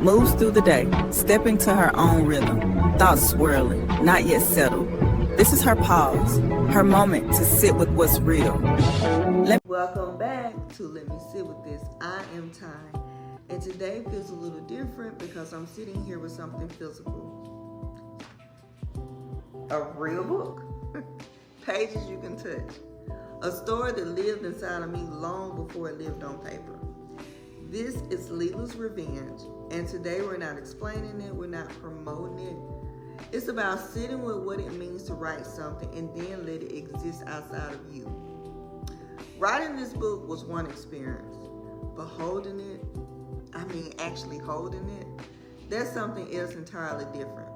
moves through the day, stepping to her own rhythm, thoughts swirling, not yet settled. This is her pause, her moment to sit with what's real. Welcome back to Let Me Sit With This. I am Ty, and today feels a little different because I'm sitting here with something physical. A real book. Pages you can touch. A story that lived inside of me long before it lived on paper. This is Lila's Revenge, and today we're not explaining it, we're not promoting it. It's about sitting with what it means to write something and then let it exist outside of you. Writing this book was one experience, but holding it, actually holding it, that's something else entirely different.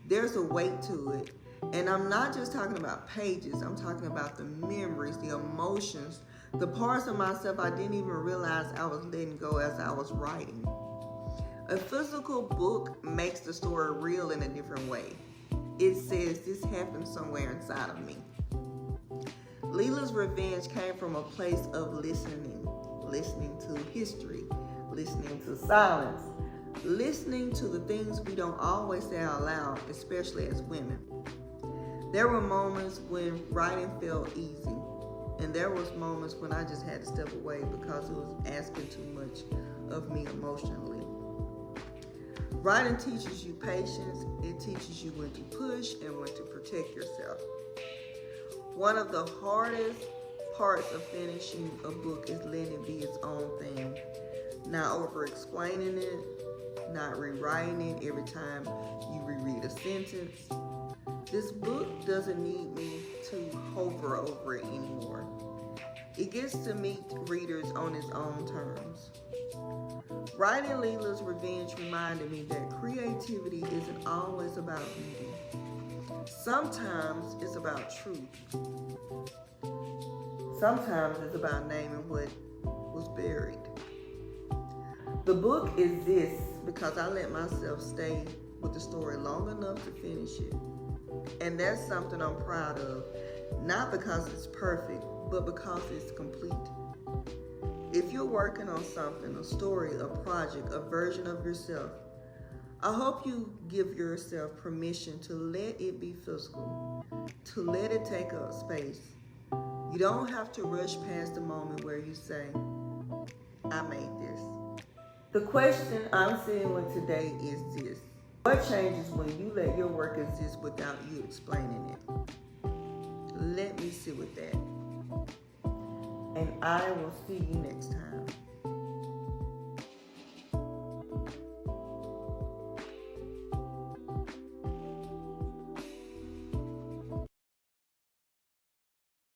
There's a weight to it, and I'm not just talking about pages, I'm talking about the memories, the emotions, the parts of myself I didn't even realize I was letting go as I was writing. A physical book makes the story real in a different way. It says this happened somewhere inside of me. Lila's Revenge came from a place of listening to history, listening to silence, listening to the things we don't always say out loud, especially as women. There were moments when writing felt easy, and there was moments when I just had to step away because it was asking too much of me emotionally. Writing teaches you patience, it teaches you when to push and when to protect yourself. One of the hardest parts of finishing a book is letting it be its own thing. Not over-explaining it, not rewriting it every time you reread a sentence. This book doesn't need me to hover over it anymore. It gets to meet readers on its own terms. Writing Lila's Revenge reminded me that creativity isn't always about beauty. Sometimes it's about truth. Sometimes it's about naming what was buried. The book exists because I let myself stay with the story long enough to finish it. And that's something I'm proud of, not because it's perfect, but because it's complete. If you're working on something, a story, a project, a version of yourself, I hope you give yourself permission to let it be physical, to let it take up space. You don't have to rush past the moment where you say, I made this. The question I'm sitting with today is this. What changes when you let your work exist without you explaining it? Let me sit with that. And I will see you next time.